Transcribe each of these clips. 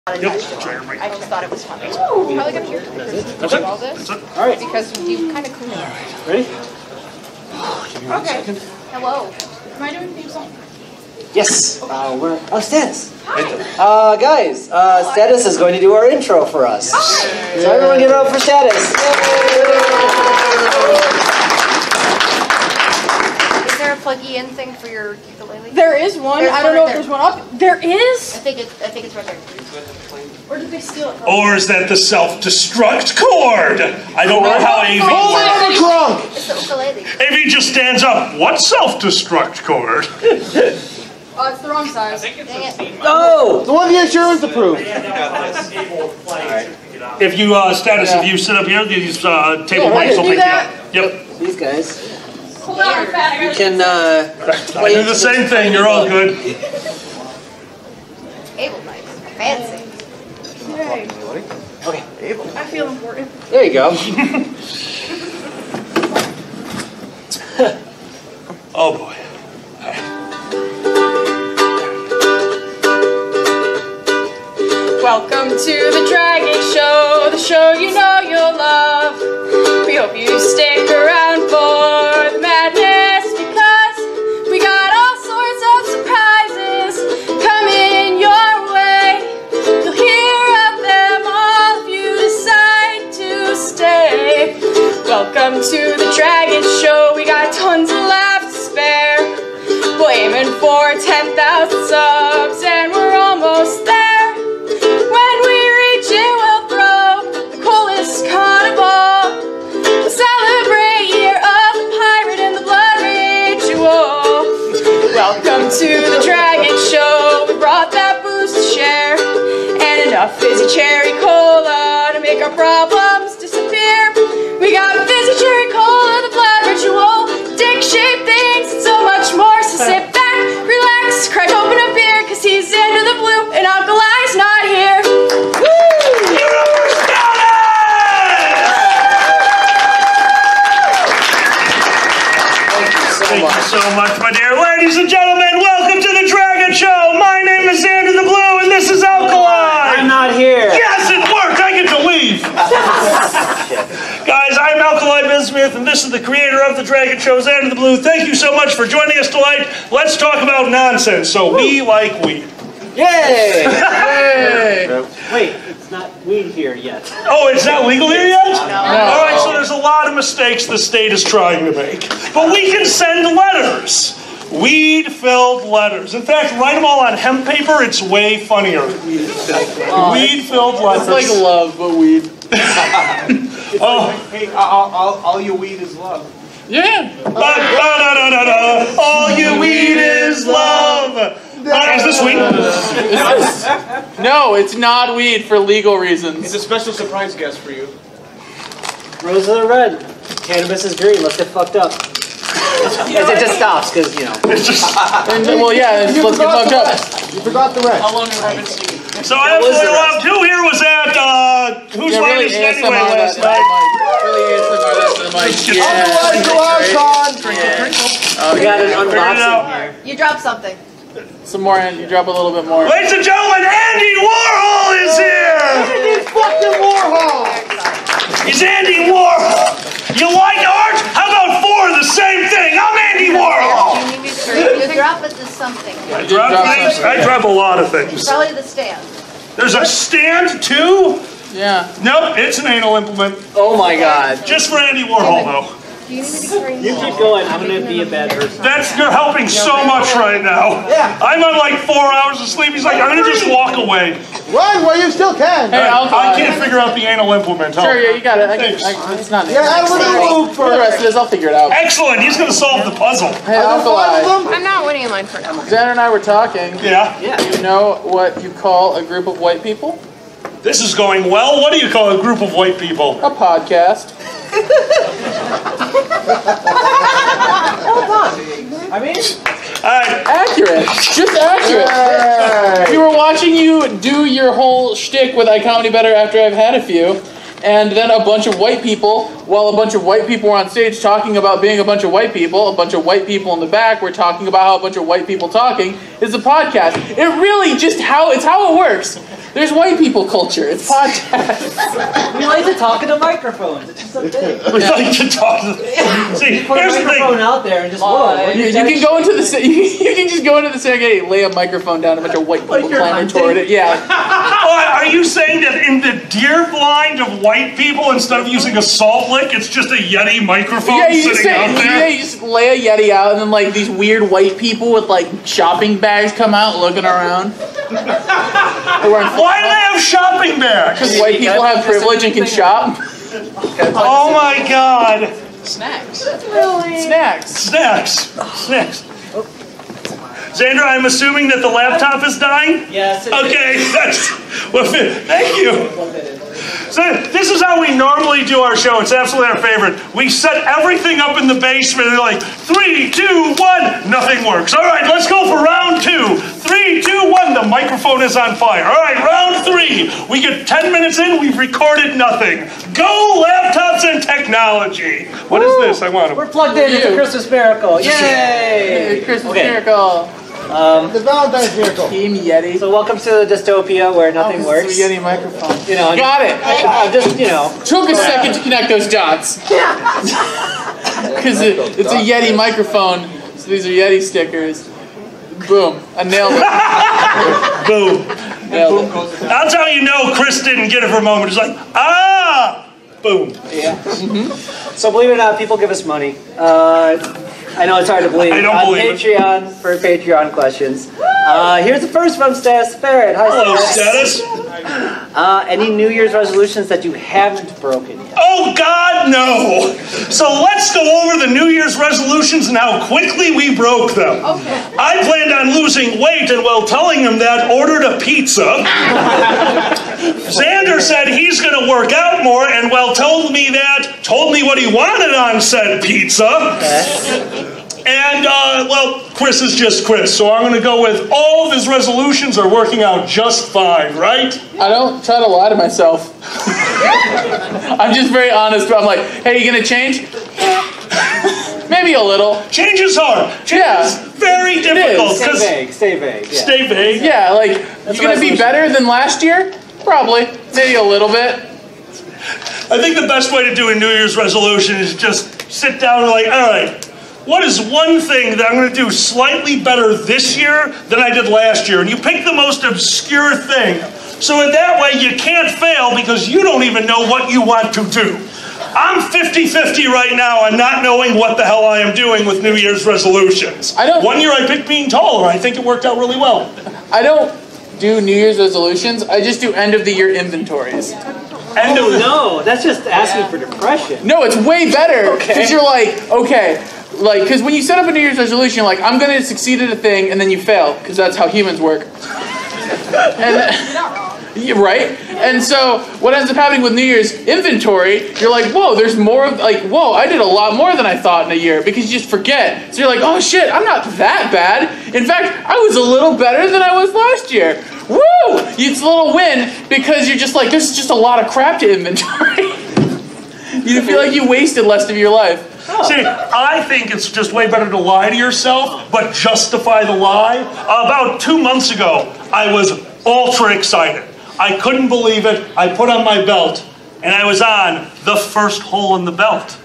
I just thought it was funny. Probably gonna hear all this. All right. Because you kind of clean it. Ready? Okay. Hello. Am I doing theme song? Yes. We're Status. Hi. Guys, Status is going to do our intro for us. Hi. So everyone give it up for Status. Is there a pluggy-in thing for your ukulele? There is one. I don't know if there's one up. There is? I think it's right there. Or did they steal it from Or is that the self-destruct cord? I don't know how AV works. It's the ukulele. AV just stands up. What self-destruct cord? Oh, it's the wrong size. Dang it. Oh! The one the insurance approved. If you, Status, if you sit up here, these table mics will pick you up. Yep. These guys. Hold on, fat. You can, I do the same thing. You're all good. Able mics. Fancy. Yay. Okay. I feel important. There you go. Oh boy. Welcome to the Dragget Show, the show you know you'll love. We hope you stick around for the madness because we got all sorts of surprises coming your way. You'll hear of them all if you decide to stay. Welcome to the Dragget Show, we got tons of laughs to spare. We're aiming for 10,000 subs and we're almost there. When we reach it, we'll throw the coolest carnival. We'll celebrate year of the pirate and the blood ritual. Welcome to the Dragget Show. We brought that booze to share and enough fizzy cherry cola to make our problems disappear. We got fizzy cherry cola, the blood ritual, dick-shaped things, and so much more. So sit back, relax, crack open a beer, cause he's Xander the Blue and Alkali's not here. Thank you so much, my dear ladies and gentlemen. Welcome to the Dragget Show. My name is Xander the Blue, and this is Alkali. I'm not here. Yes, it worked. I get to leave. Guys, I'm Alkali Bismuth, and this is the creator of the Dragget Show, Xander the Blue. Thank you so much for joining us tonight. Let's talk about nonsense. So we like weed. Yay! Yay! Wait, it's not weed here yet. Oh, it's not legal here yet? No. All right, so there's a lot of mistakes the state is trying to make. But we can send letters. Weed-filled letters. In fact, write them all on hemp paper. It's way funnier. Weed-filled letters. It's like love, but weed. Hey, all you weed is love. Yeah. All you weed is love. Is this weed? No, it's not weed for legal reasons. It's a special surprise guest for you. Roses are red. Cannabis is green. Let's get fucked up. It just stops, because, you know. It's just... Well, yeah, let's get fucked up. You forgot the red. How long have I been singing? So absolutely loved. Who here was at, whose really latest anyway last that night? Really ASMR that to the mic. We got an unboxing here. You dropped something. Some more, and you drop a little bit more. Ladies and gentlemen, Andy Warhol is here! Andy fucking Warhol! He's Andy Warhol! You like art? How about four of the same thing? I'm Andy Warhol! You drop it to something. I drop things? I drop a lot of things. Probably the stand. There's a stand, too? Yeah. Nope, it's an anal implement. Oh my god. Just for Andy Warhol, though. Do you need me to carry You keep going. I'm going to be a bad person. You're helping so much right now. Yeah. I'm on like 4 hours of sleep. He's like, I'm going to just walk away. Run while you still can. Hey, I can't figure out the anal implement. Sure, yeah, you got it. Thanks. It's not Yeah, have a little move For the rest of this, I'll figure it out. Excellent. He's going to solve the puzzle. Hey, Alkali. I'm not waiting in line for now. Xander and I were talking. Yeah. You know what you call a group of white people? This is going well. What do you call a group of white people? A podcast. I mean, Accurate. Just accurate. If you were watching you do your whole shtick with I Comedy Better after I've had a few, And then a bunch of white people, while a bunch of white people were on stage talking about being a bunch of white people, a bunch of white people in the back were talking about how a bunch of white people talking is a podcast. It really just it's how it works. There's white people culture. It's podcasts. We like to talk into microphones. It's just a thing. We like to talk. See, Put a here's the microphone thing. out there and just whoa. You can go into the you can just go into the segregate, lay a microphone down, a bunch of white people clamber toward it. Yeah. Are you saying that in the deer blind of white people, instead of using a salt lick, it's just a Yeti microphone sitting out there? Yeah, you just lay a Yeti out, and then like these weird white people with like shopping bags come out looking around. Why do they have shopping bags? Because white people have privilege and can shop. Oh my God. Snacks. Snacks. Xander, I'm assuming that the laptop is dying? Yes. Okay, thank you. So this is how we normally do our show. It's absolutely our favorite. We set everything up in the basement and they're like, 3, 2, 1, nothing works. All right, let's go for round 2. 3, 2, 1, the microphone is on fire. All right, round 3. We get 10 minutes in, we've recorded nothing. Go laptops and technology. What is this? I want to. We're plugged in. It's a Christmas miracle. Yay! Christmas miracle. The Valentine's miracle. Team Yeti. So welcome to the dystopia where nothing works. It's a Yeti microphone. You know, Got it. I'm just, you know. Took a second to connect those dots. Because it's a Yeti microphone, so these are Yeti stickers. Boom. I nailed it. Boom. Nailed it. That's how you know Chris didn't get it for a moment. It's like, ah! Boom. Yeah. So believe it or not, people give us money. I know it's hard to believe. I don't believe it. Patreon, for Patreon questions. Here's the first from Status the Ferret. Hi, Hello, Status. Status. Any New Year's resolutions that you haven't broken yet? Oh, God, no. So let's go over the New Year's resolutions and how quickly we broke them. Okay. I planned on losing weight, and while telling him that, ordered a pizza. Xander said he's going to work out more, and while told me what he wanted on said pizza. Okay. And, well, Chris is just Chris, so I'm going to go with all of his resolutions are working out just fine, right? I don't try to lie to myself. I'm just very honest. I'm like, hey, you going to change? Maybe a little. Change is hard. Change is very difficult. Stay vague. Stay vague. Yeah. Stay vague. Yeah, like, you going to be better than last year? Probably. Maybe a little bit. I think the best way to do a New Year's resolution is just sit down and like, all right, what is one thing that I'm going to do slightly better this year than I did last year? And you pick the most obscure thing. So in that way, you can't fail because you don't even know what you want to do. I'm 50-50 right now on not knowing what the hell I am doing with New Year's resolutions. One year I picked being taller. I think it worked out really well. I don't do New Year's resolutions. I just do end of the year inventories. No, that's just asking for depression. No, it's way better because you're like, okay, like, because when you set up a New Year's resolution, you're like, I'm going to succeed at a thing, and then you fail because that's how humans work. And right? And so what ends up happening with New Year's inventory, you're like, whoa, there's more of, like, whoa, I did a lot more than I thought in a year because you just forget. So you're like, oh shit, I'm not that bad. In fact, I was a little better than I was last year. Woo! It's a little win because you're just like, this is just a lot of crap to inventory. You feel like you wasted less of your life. See, I think it's just way better to lie to yourself, but justify the lie. About 2 months ago, I was ultra excited. I couldn't believe it. I put on my belt, and I was on the first hole in the belt.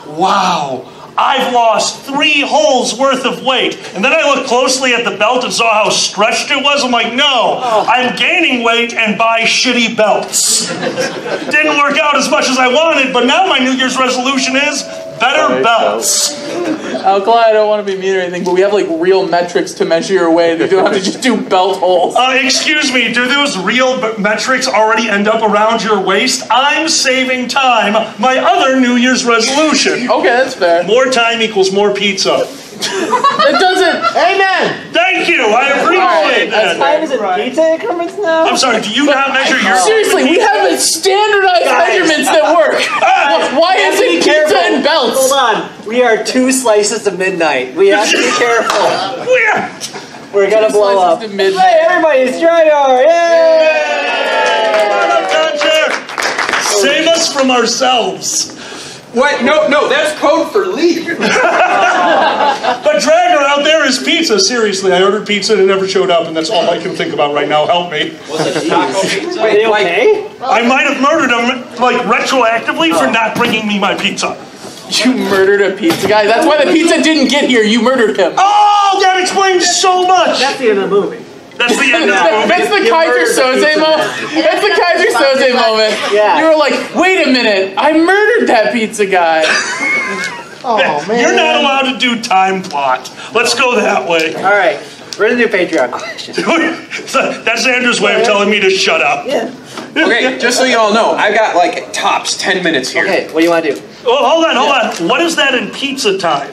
Wow. I've lost 3 holes worth of weight. And then I looked closely at the belt and saw how stretched it was. I'm like, no, I'm gaining weight and buy shitty belts. Didn't work out as much as I wanted, but now my New Year's resolution is better belts. Alkali, I don't want to be mean or anything, but we have like real metrics to measure your weight. You don't have to just do belt holes. Excuse me, do those real metrics already end up around your waist? I'm saving time. My other New Year's resolution. Okay, that's fair. More time equals more pizza. It doesn't. Amen. Thank you. I appreciate that. Time is in pizza increments now? I'm sorry, do you not measure your... Seriously, we have standardized measurements that work. Why is it pizza and belts? Hold on. We are 2 slices to midnight. We have to be careful. We're going to blow up. Hey, everybody, it's Dragget. Yay! Save us from ourselves. What? No, that's code for leave. But Dragger, out there is pizza. Seriously, I ordered pizza and it never showed up, and that's all I can think about right now. Help me. Was it taco pizza? Wait, okay? I might have murdered him, like, retroactively for not bringing me my pizza. You murdered a pizza guy? That's why the pizza didn't get here. You murdered him. Oh, that explains so much. That's the end of the movie. That's the end of the movie. That's the Kaiser Soze moment. That's the Kaiser Soze moment. Yeah. You were like, wait a minute, I murdered that pizza guy. Oh, man. You're not allowed to do time plot. Let's go that way. All right. We're going to do Patreon questions. That's Andrew's way of telling me to shut up. Yeah. Okay, just so you all know, I've got like tops 10 minutes here. Okay, what do you want to do? Oh, hold on. What is that in pizza time?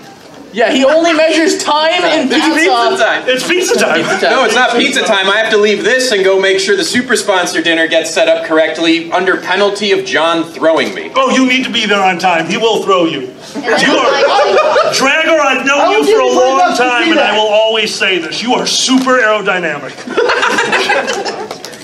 Yeah, he only measures time in It's pizza pizza. time. It's pizza time. No, it's not pizza time. I have to leave this and go make sure the super sponsor dinner gets set up correctly under penalty of John throwing me. Oh, you need to be there on time. He will throw you. You are, Dragger, I've known you for a long time, and I will always say this. You are super aerodynamic.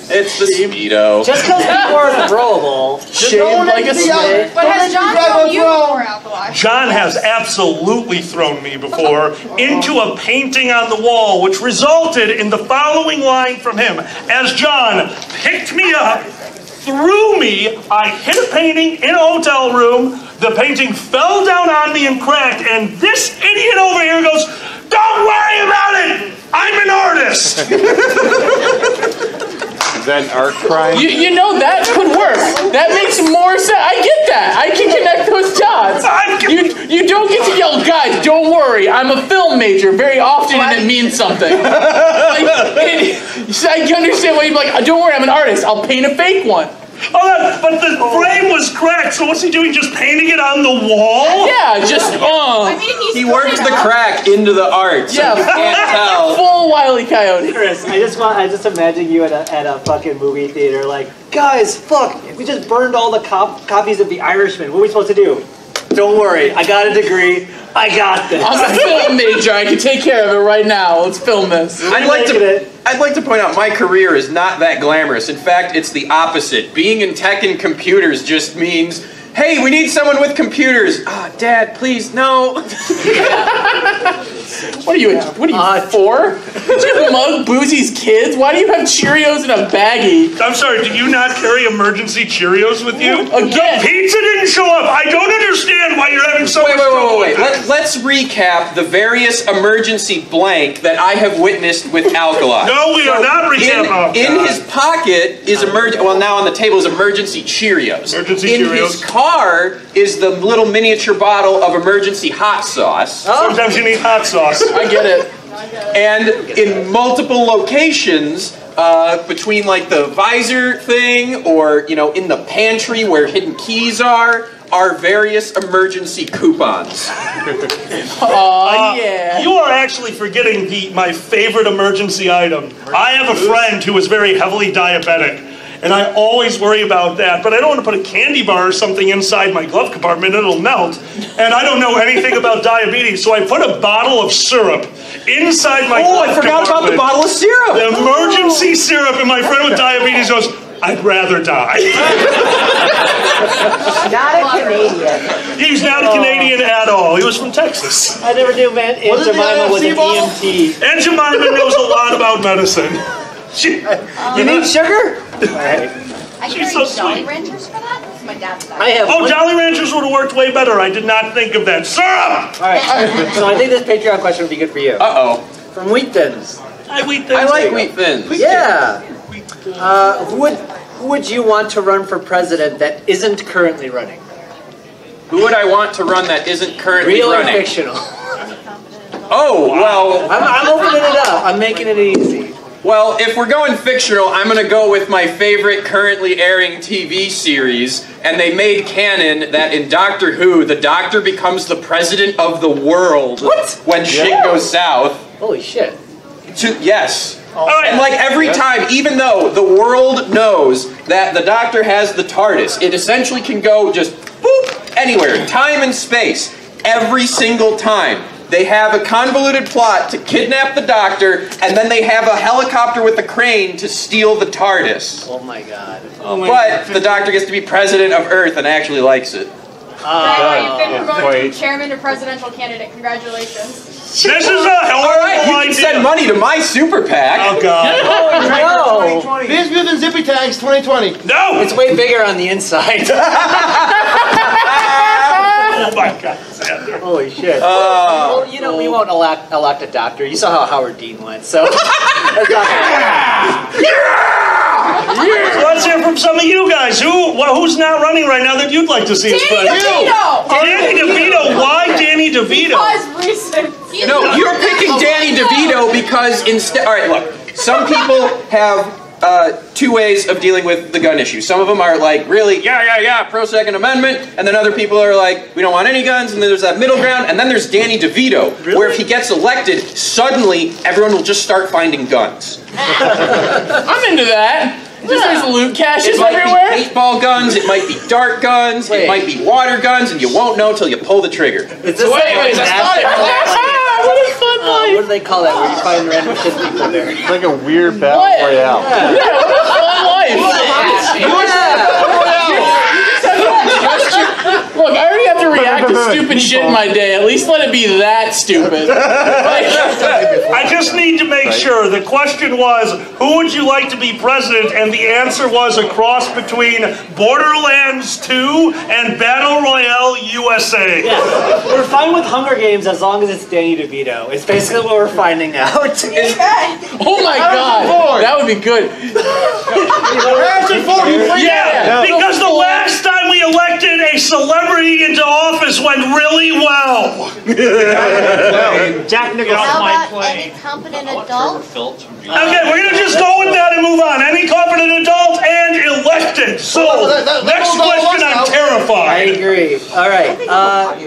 It's the Speedo. Just because people are throwable, Shaved like a snake. But has John thrown you before, Alkali? John has absolutely thrown me before into a painting on the wall, which resulted in the following line from him. As John picked me up, threw me, I hit a painting in a hotel room, the painting fell down on me and cracked, and this idiot over here goes, "Don't worry about it! I'm an artist!" Is that an art crime? You know, that could work. That makes more sense. I get that. I can connect those dots. You don't get to yell, guys, don't worry, I'm a film major very often and it means something. I understand why you're like, don't worry, I'm an artist. I'll paint a fake one. Oh, but the frame was cracked, so what's he doing, just painting it on the wall? Yeah, just, I mean, He works the crack into the art, so you can't tell. full Wile E. Coyote. Chris, I just imagine you at a fucking movie theater, like, guys, fuck, we just burned all the copies of The Irishman. What are we supposed to do? Don't worry, I got a degree. I got this. I'm a film major. I can take care of it right now. Let's film this. I'd like to point out my career is not that glamorous. In fact, it's the opposite. Being in tech and computers just means, hey, we need someone with computers. Ah, Dad, please, no. What are you, 4? Did you mug Boozy's kids? Why do you have Cheerios in a baggie? I'm sorry, do you not carry emergency Cheerios with you? Again. The pizza didn't show up. I don't understand why you're having so much trouble. Wait. Let's recap the various emergency blank that I have witnessed with Alkali. No, we are not recapping. In his pocket is well, now on the table is emergency Cheerios. Emergency in Cheerios. his car is the little miniature bottle of emergency hot sauce. Sometimes you need hot sauce. I get it. And in multiple locations, between like the visor thing or, in the pantry where hidden keys are various emergency coupons. Yeah. You are actually forgetting my favorite emergency item. I have a friend who is very heavily diabetic, and I always worry about that, but I don't want to put a candy bar or something inside my glove compartment, it'll melt, and I don't know anything about diabetes, so I put a bottle of syrup inside my glove compartment. I forgot about the bottle of syrup! The emergency syrup, and my friend with diabetes goes, I'd rather die. Not a Canadian. He's not a Canadian at all. He was from Texas. I never knew Aunt Jemima was an EMT. Aunt Jemima knows a lot about medicine. You need sugar? Alright. I She's carry so Jolly sweet. Ranchers for that? That's my dad's diet. I have Oh, one. Jolly Ranchers would have worked way better. I did not think of that. Syrup! Alright, so I think this Patreon question would be good for you. Uh-oh. From Wheat Thins. I like wheat thins. Yeah. Who would you want to run for president that isn't currently running? Who would I want to run that isn't currently Real or running? fictional? Oh, well, I'm opening it up. I'm making it easy. Well, if we're going fictional, I'm going to go with my favorite currently airing TV series, and they made canon that in Doctor Who, the Doctor becomes the president of the world. What? When shit goes south. Holy shit. Yes. All right. And like every time, even though the world knows that the Doctor has the TARDIS, it essentially can go just boop, anywhere, time and space. Every single time, They have a convoluted plot to kidnap the Doctor, and then they have a helicopter with a crane to steal the TARDIS. Oh my god. But the Doctor gets to be president of Earth and actually likes it. You've been promoted from chairman to presidential candidate. Congratulations. This is a hell of All right, you idea. can send money to my super PAC. Oh god. No! Beers, Beers, and Zippy Tags 2020. No! It's way bigger on the inside. Oh my god, Xander. Holy shit. Well, you know, we won't elect a doctor. You saw how Howard Dean went, so... Let's hear from some of you guys. Who's not running right now that you'd like to see as president? Danny DeVito. Why Danny DeVito? Because recent. No, you're picking Danny DeVito because instead... All right, look. Some people have two ways of dealing with the gun issue. Some of them are like, really, yeah, pro-Second Amendment. And then other people are like, we don't want any guns. And then there's that middle ground. And then there's Danny DeVito, where if he gets elected, suddenly everyone will just start finding guns. I'm into that. Just there's loot caches It might everywhere. be paintball guns, it might be dart guns, it might be water guns, and you won't know till you pull the trigger. Is this like Wait, that's not it. What a fun life. what do they call that, where you find random shit people there? It's like a weird battle royale. Yeah, what a fun life. Look, I already have to react to stupid shit in my day. At least let it be that stupid. I just need to make sure. The question was, who would you like to be president? And the answer was a cross between Borderlands 2 and Battle Royale USA. Yeah. We're fine with Hunger Games as long as it's Danny DeVito. It's basically what we're finding out. Oh my god, that would be good. Yeah, because the last time we elected a celebrity into office went really well. Jack Nicholson. How about any competent adult? Okay, we're going to just go with that and move on. Any competent adult and elected. So, next question, I'm I terrified. agree. All right,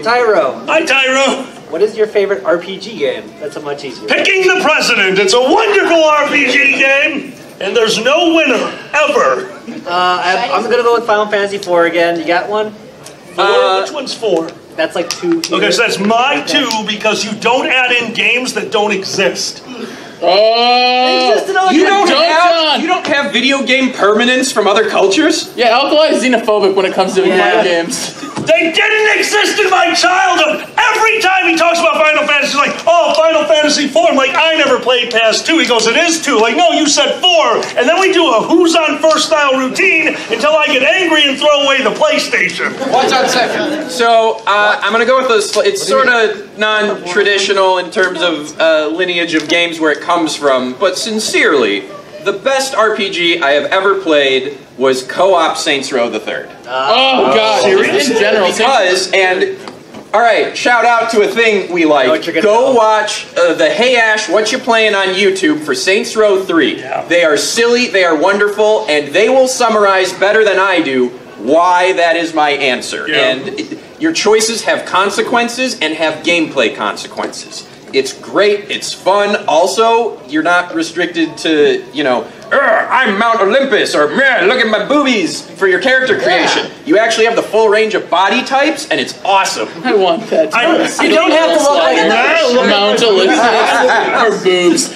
Tyro. Hi, Tyro. What is your favorite RPG game? That's a much easier. Picking the President. It's a wonderful RPG game, and there's no winner, ever. I'm gonna go with Final Fantasy IV again. You got one? Which one's 4? That's like 2. Okay, so that's my 2 because you don't add in games that don't exist. You don't have video game permanence from other cultures? Yeah, Alkali is xenophobic when it comes to video games. They didn't exist in my childhood. Every time he talks about Final Fantasy, he's like, oh, Final Fantasy IV. I'm like, I never played past 2. He goes, it is 2. Like, no, you said 4. And then we do a who's on first style routine until I get angry and throw away the PlayStation. What's on second? So, I'm going to go with this. It's sort of non-traditional in terms of lineage of games where it comes from, but sincerely, the best RPG I have ever played was co-op Saints Row the Third. Oh god, in general. Because, alright, shout out to a thing we like. Go watch the Hey Ash, What You Playing on YouTube for Saints Row 3. Yeah. They are silly, they are wonderful, and they will summarize better than I do why that is my answer. Yeah. And your choices have consequences and have gameplay consequences. It's great, it's fun. Also, you're not restricted to, you know, I'm Mount Olympus, or look at my boobies for your character creation. You actually have the full range of body types, and it's awesome. I want that. You don't have to look like Mount Olympus or boobs.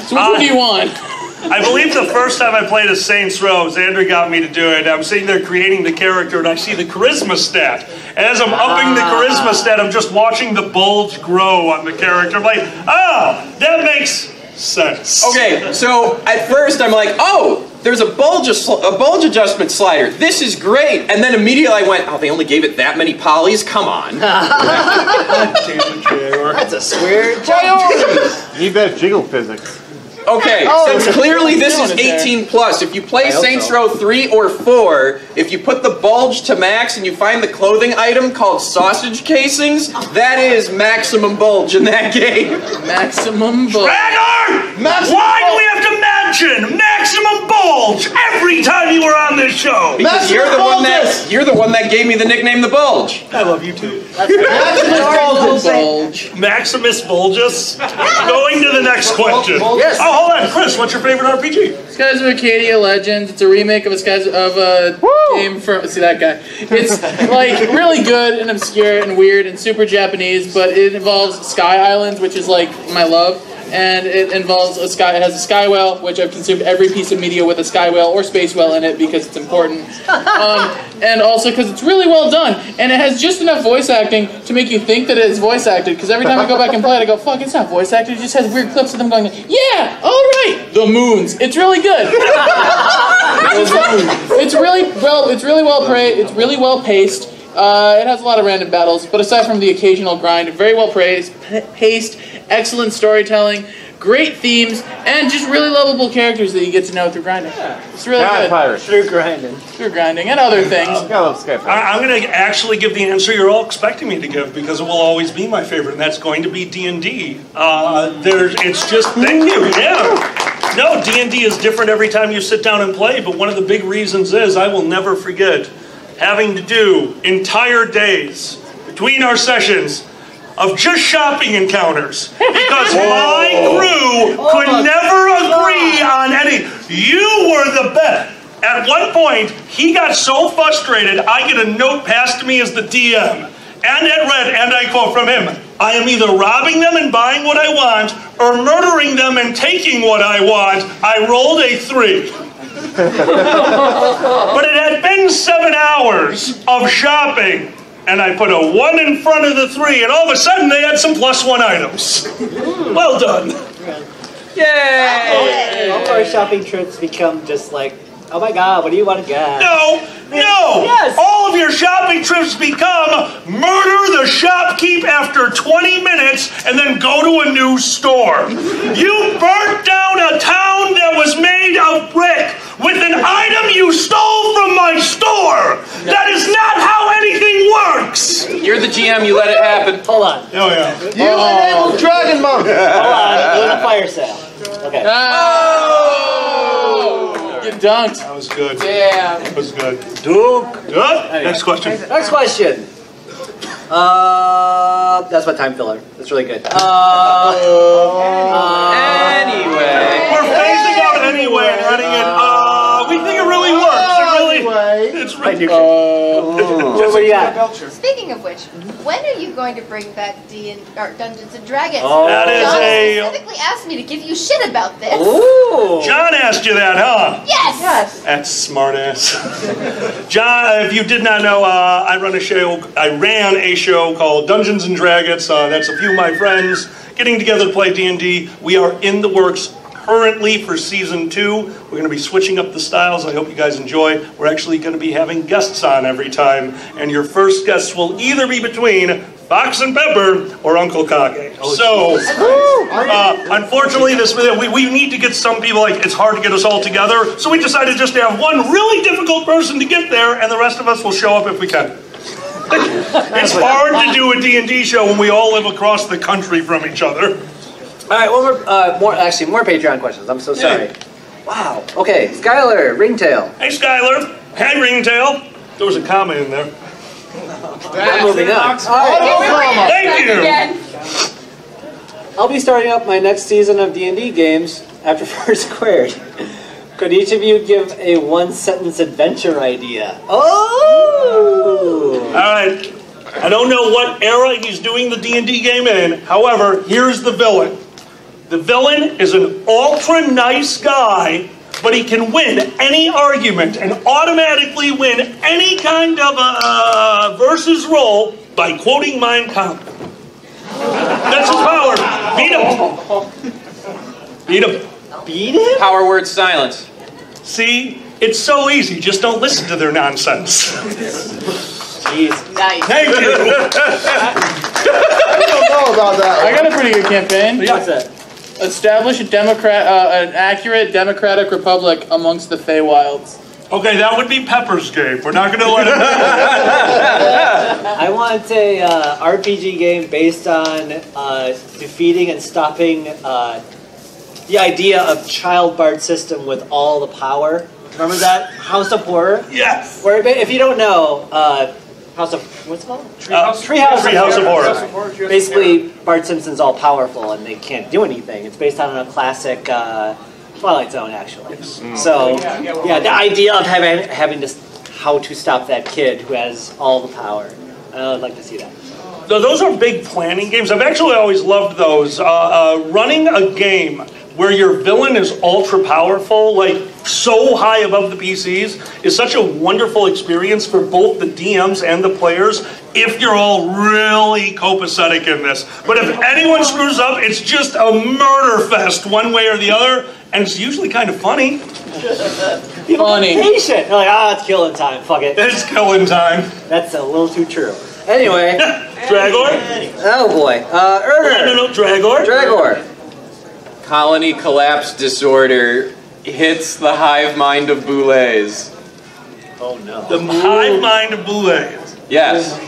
So which one do you want? I believe the first time I played a Saints Row, Xander got me to do it. I'm sitting there creating the character, and I see the charisma stat. And as I'm upping the charisma stat, I'm just watching the bulge grow on the character. I'm like, oh, that makes sense. Okay, so at first I'm like, oh, there's a bulge adjustment slider. This is great. And then immediately I went, oh, they only gave it that many polys? Come on. That's a square. Need that jiggle physics. Okay, since clearly this is 18 plus, if you play Saints Row 3 or 4, if you put the bulge to max and you find the clothing item called sausage casings, that is maximum bulge in that game. Maximum bulge. Dragger! Why do we have to match imagine maximum bulge every time you were on this show. Because you're the one that gave me the nickname the Bulge. I love you too. Bulge. Maximus Bulgus. Going to the next question. Yes. Oh, hold on, Chris. What's your favorite RPG? Skies of Arcadia Legends. It's a remake of a game from. See that guy? It's like really good and obscure and weird and super Japanese, but it involves Sky Islands, which is like my love. And it involves a sky. It has a sky whale, which I've consumed every piece of media with a sky whale or space whale in it because it's important, and also because it's really well done. And it has just enough voice acting to make you think that it's voice acted. Because every time I go back and play it, I go, "Fuck, it's not voice acted. It just has weird clips of them going, yeah, all right, the moons. It's really good. It's really well paced. It has a lot of random battles, but aside from the occasional grind, very well paced, excellent storytelling, great themes, and just really lovable characters that you get to know through grinding. It's really good. Pirates. Through grinding. Through grinding and other things. I love Sky Pirates. I'm going to actually give the answer you're all expecting me to give because it will always be my favorite, and that's going to be D&D. It's just, thank you, yeah. No, D&D is different every time you sit down and play, but one of the big reasons is I will never forget having to do entire days between our sessions of just shopping encounters because my crew could never agree on any. You were the best. At one point, he got so frustrated, I get a note passed to me as the DM, and it read, and I quote from him, I am either robbing them and buying what I want, or murdering them and taking what I want. I rolled a 3. But it had been 7 hours of shopping, and I put a 1 in front of the 3, and all of a sudden they had some +1 items. Well done. Yay! All of our shopping trips become just like, oh my god, what do you want to get? No! Yes. All of your shopping trips become murder the shopkeep after 20 minutes and then go to a new store. You burnt down a town that was made of brick with an item you stole from my store. That is not how anything works. You're the GM, you let it happen. Hold on. Oh, yeah. You enabled Dragon Monk! Hold on. Doing a fire sale. Okay. You dunked. That was good. Yeah. That was good. Good? Next question. Next question. That's my time filler. That's really good. Anyway. We're phasing out anyway and running it. We think it really works. It's really. What do you got? Speaking of which, when are you going to bring back Dungeons and Dragons? That is John specifically asked me to give you shit about this. Ooh. John asked you that, huh? Yes. That's smart ass. John, if you did not know, I ran a show called Dungeons and Dragons. That's a few of my friends getting together to play D&D. We are in the works currently for season 2. We're going to be switching up the styles. I hope you guys enjoy. We're actually going to be having guests on every time, and your first guests will either be between Fox and Pepper or Uncle Kage. So, unfortunately, we need to get some people, it's hard to get us all together, so we decided just to have one really difficult person to get there, and the rest of us will show up if we can. It's hard to do a D&D show when we all live across the country from each other. All right, more Patreon questions. I'm so sorry. Wow. Okay, Skylar, Ringtail. Hey, Skylar. Hey, Ringtail. There was a comma in there. We're moving on. Thank you. Again. I'll be starting up my next season of D&D games after FurSquared. Could each of you give a 1-sentence adventure idea? Oh! All right. I don't know what era he's doing the D&D game in. However, here's the villain. The villain is an ultra nice guy, but he can win any argument and automatically win any kind of versus roll by quoting Mein Kampf. That's his power. Beat him. Beat him. Beat him? Power word silence. See, it's so easy. Just don't listen to their nonsense. Jeez. Nice. Thank you. I don't know about that I one. got a pretty good campaign. What's that? Establish an accurate democratic republic amongst the Feywilds. Okay, that would be Pepper's game. We're not going to let him. I want a RPG game based on defeating and stopping the idea of child bard system with all the power. Remember that House of Horror? Yes. Where if you don't know, House of what's it called? Treehouse of Horror. Basically, Bart Simpson's all powerful and they can't do anything. It's based on a classic Twilight Zone, actually. So yeah, the idea of having to how to stop that kid who has all the power. I'd like to see that. So those are big planning games. I've actually always loved those. Running a game where your villain is ultra powerful, like so high above the PCs, is such a wonderful experience for both the DMs and the players if you're all really copacetic in this. But if anyone screws up, it's just a murder fest one way or the other, and it's usually kind of funny. People are patient. They're like, it's killing time. Fuck it. It's killing time. That's a little too true. Anyway. Dragor? Oh boy. Erner. No, Dragor. Dragor. Colony collapse disorder hits the hive mind of boulets. Oh no. The hive mind of boulets. Yes.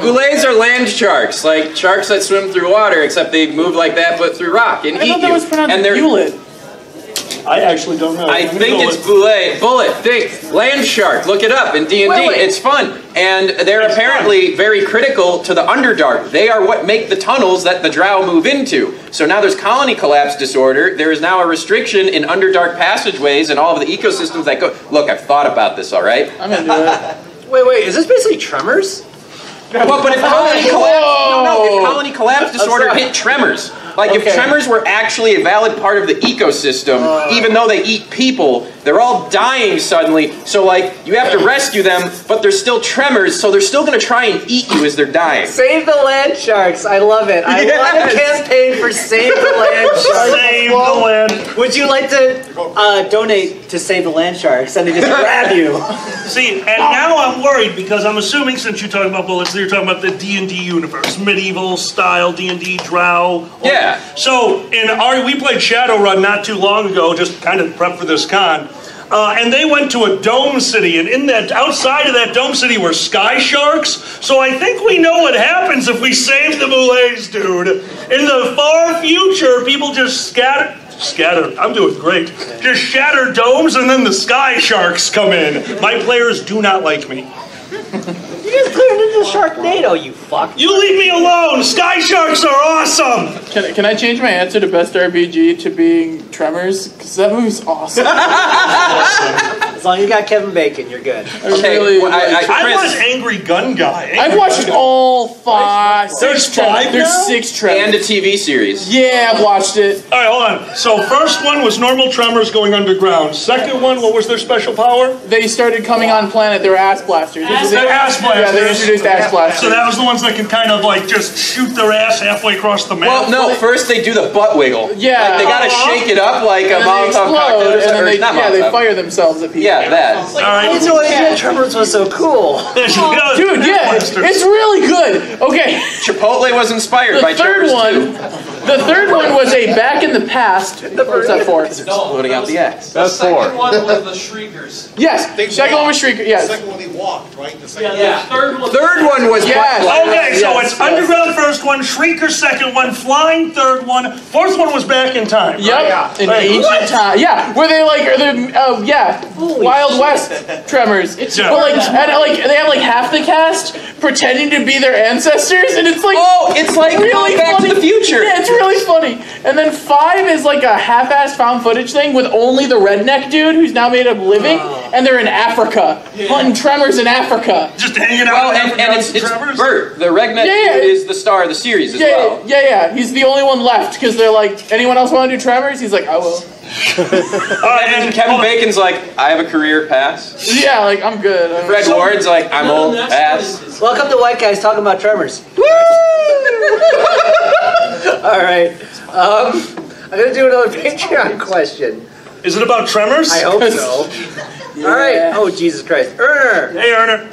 Boulets are land sharks, like sharks that swim through water, except they move like that but through rock and eat you. I thought that was pronounced Bullet. I actually don't know. I think it's bullet. Think land shark. Look it up in D&D. It's fun, and they're apparently very critical to the Underdark. They are what make the tunnels that the Drow move into. So now there's colony collapse disorder. There is now a restriction in Underdark passageways and all of the ecosystems that go. Look, I've thought about this. All right. I'm gonna do it. Wait. Is this basically Tremors? Well, but if colony collapse disorder hit Tremors. Like, if Tremors were actually a valid part of the ecosystem, even though they eat people, they're all dying suddenly, so, like, you have to rescue them, but they're still Tremors, so they're still going to try and eat you as they're dying. Save the land sharks. I love it. I want a campaign for Save the Land Sharks. Save the land. Would you like to donate to Save the Land Sharks and they just grab you? See, and now I'm worried because I'm assuming since you're talking about bullets, you're talking about the D&D universe, medieval style D&D Drow. Yeah. So we played Shadowrun not too long ago, just kind of prep for this con, and they went to a dome city, and outside of that dome city were sky sharks. So I think we know what happens if we save the boulets, dude. In the far future, people just scatter. I'm doing great. Just shatter domes, and then the sky sharks come in. My players do not like me. You just cleared into the Sharknado, you fuck. You leave me alone! Sky sharks are awesome! Can I change my answer to best RPG to being Tremors? Because that movie's awesome. As long as you got Kevin Bacon, you're good. I was Angry Gun Guy. I've watched all 5. There's 5 There's now? 6 Tremors. And a TV series. Yeah, I've watched it. Alright, hold on. So first one was normal Tremors going underground. Second one, what was their special power? They started coming on planet. They were ass blasters. They're ass blasters. Yeah, they introduced ass blasters. So that was the ones that can kind of like just shoot their ass halfway across the map. Well, no, first they do the butt wiggle. Yeah. Like, they gotta shake it up like a Molotov cocktail. And then they fire themselves at people. Yeah, that. I didn't know Tremors was so cool. Dude, yeah, it's really good. Okay. Chipotle was inspired by Tremors too. The third one was a back in the past. What's that for? Loading out the X. That's 4. Second one was the Shriekers. Yes. Second one was Shrieker. Yes. The second one he walked, right? The second Third one. Third one was Okay, so it's underground first one, Shrieker second one, flying third one, fourth one was back in time. Yep. In ancient time. Yeah. Where they like are the Wild West Tremors. But like they have like half the cast pretending to be their ancestors, and it's like it's like really Back funny. to the Future. Yeah, it's really funny. And then 5 is like a half-assed found footage thing with only the redneck dude who's now made up living, and they're in Africa hunting Tremors in Africa. Just hanging out. Well, and it's Bert, the redneck dude, is the star of the series as well. Yeah. He's the only one left because they're like, anyone else want to do Tremors? He's like, I will. And Kevin Bacon's like, I have a career pass. Yeah, like I'm good. Fred Ward's like, I'm old ass. Welcome to White Guys talking about Tremors. Woo! All right. I'm going to do another Patreon question. Is it about Tremors? I hope so. All right. Oh, Jesus Christ. Erner. Hey, Erner.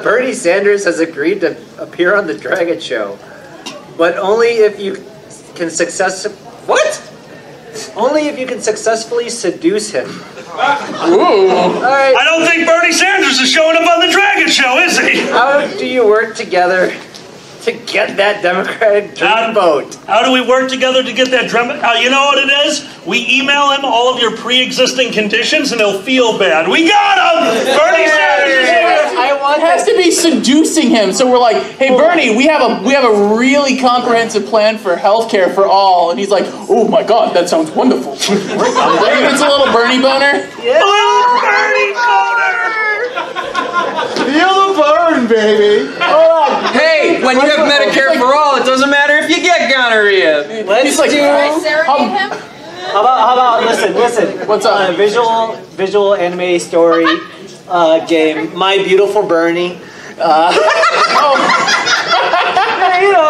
Bernie Sanders has agreed to appear on the Dragget show, but only if you can Only if you can successfully seduce him. Ooh. All right. I don't think Bernie Sanders is showing up on the Dragon Show, is he? How do you work together to get that Democratic dream vote. How do we work together to get that dream? You know what it is? We email him all of your pre-existing conditions, and he'll feel bad. We got him! Bernie Sanders is here! It has to be seducing him. So we're like, hey Bernie, we have a really comprehensive plan for healthcare for all, and he's like, oh my God, that sounds wonderful. It's a little Bernie boner. Yeah. A little Bernie boner. Feel the burn, baby. Hey, when you have Medicare for all, it doesn't matter if you get gonorrhea. Let's do. How about listen. What's up? Visual anime story game. My Beautiful Bernie.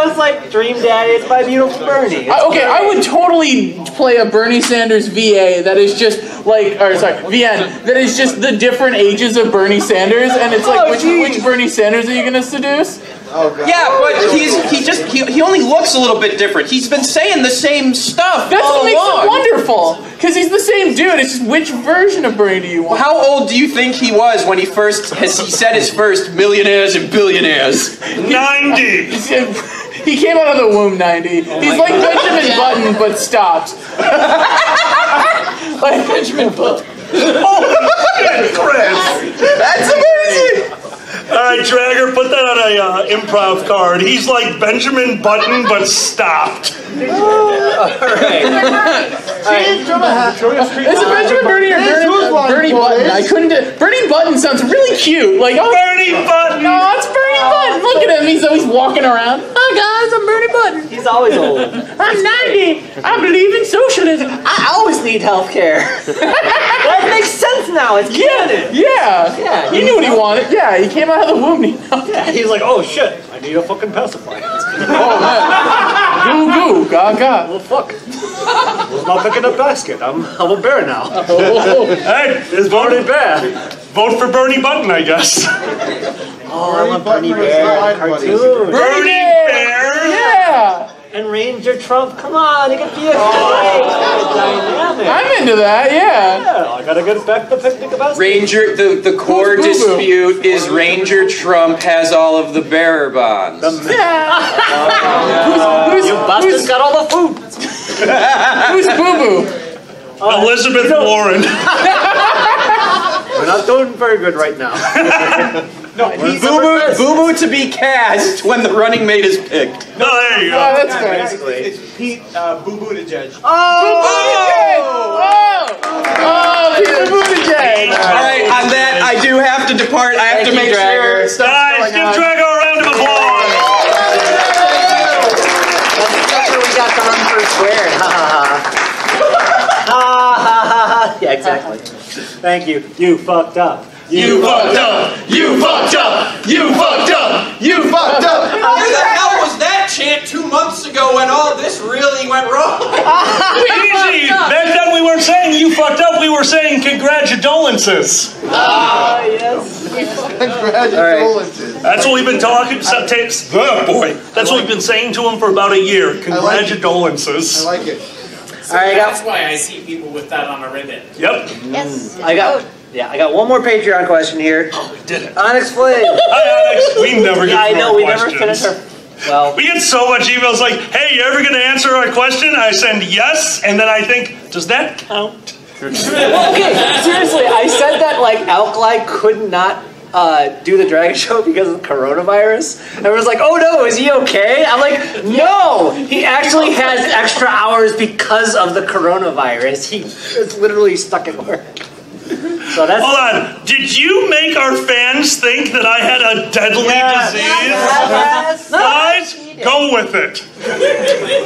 It's like Dream Daddy. It's My Beautiful Bernie. I would totally play a Bernie Sanders VA that is just like, VN, that is just the different ages of Bernie Sanders, and it's like, which Bernie Sanders are you gonna seduce? Oh, God. Yeah, but he only looks a little bit different. He's been saying the same stuff. That's all what makes along. it wonderful. Because he's the same dude. It's just which version of Bernie do you want? How old do you think he was when he said his first millionaires and billionaires? 90. He came out of the womb 90. He's like Benjamin Button, but stopped. Like Benjamin Button. Holy shit, Chris! That's amazing! All right, Dragger, put that on a improv card. He's like Benjamin Button, but stopped. All right. Is it Benjamin Bernie or Bernie Button? I couldn't. Bernie Button sounds really cute. Like Bernie Button. No, it's Bernie Button. Look at him. He's always walking around. Hi guys, I'm Bernie Button. He's always old. I'm 90. I believe in socialism. I always need health care. That makes sense now. It's canon. Yeah. He knew what he wanted. Yeah, he came out of the womb. He's like, oh shit, I need a fucking pacifier. Oh man. Goo goo, gaga. Well, fuck. I'm not picking a basket. I'm a bear now. Hey, It's Bernie Bear. vote for Bernie Button, I guess. Oh, I'm a Bernie Bear cartoon. Bernie Bear. Yeah. And Ranger Trump, come on, it could be a great dynamic. I'm into that. Yeah. Yeah, I gotta get back the picnic basket. Ranger, the core Who's Boo Boo? dispute is Ranger Trump has all of the bearer bonds. You bastards got all the food. Who's Boo Boo? Elizabeth Warren. We're not doing very good right now. Boo Boo to be cast when the running mate is picked. No, there you go. Oh, that's fair. It's Pete Boo Boo to judge. Oh, Pete Buttigieg. All right, on that, I do have to depart. I have to make sure. Guys, give Dragger a round of applause. That's where we got to run FurSquared. Ha ha ha. Yeah, exactly. Thank you. You fucked up. You fucked up. You fucked up. You fucked up. You fucked up. Where the hell was that chant 2 months ago when all this really went wrong? Easy. Back then we weren't saying you fucked up. We were saying congratulations. Yes. Congratulations. That's what we've been talking. Oh boy. That's what we've been saying to him for about a year. Congratulations. I like it. All right, That's why I see people with that on a ribbon. Yep. Yes. I got one more Patreon question here. Oh, we did it. Unexplained. Hi, Alex. We never get I through know our we questions. never finished our. Well, We get so much emails like, hey, you ever going to answer our question? I send yes, and then I think, does that count? well, okay, seriously, I said that like Alkali could not do the Dragon Show because of the coronavirus. Everyone's like, oh no, is he okay? I'm like, no, he actually has extra hours because of the coronavirus. He is literally stuck at work. So that's. Hold on. Did you make our fans think that I had a deadly disease? Yes. Guys, go with it.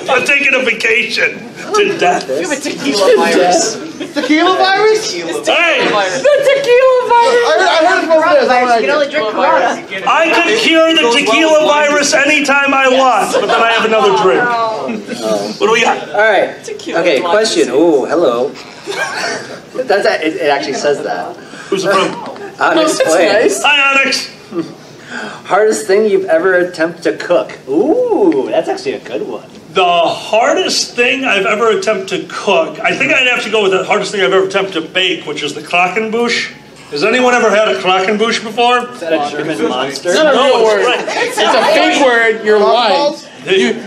I'm taking a vacation to death. You have a tequila virus. Tequila virus? Hey, The tequila virus. I heard about this. Coronavirus. You can only drink Corona. I could cure the tequila virus anytime I want, but then I have another drink. What do we got? All right. Okay, question. Oh, hello. It actually says that. Who's it from? Unexplained. Nice. Hi, Onyx. Hardest thing you've ever attempted to cook. Ooh, that's actually a good one. The hardest thing I've ever attempted to cook, I think I'd have to go with the hardest thing I've ever attempted to bake, which is the Krakenbush. Has anyone ever had a Krakenbush before? Is that a German monster? It's not a real word. It's a fake word. You're lying.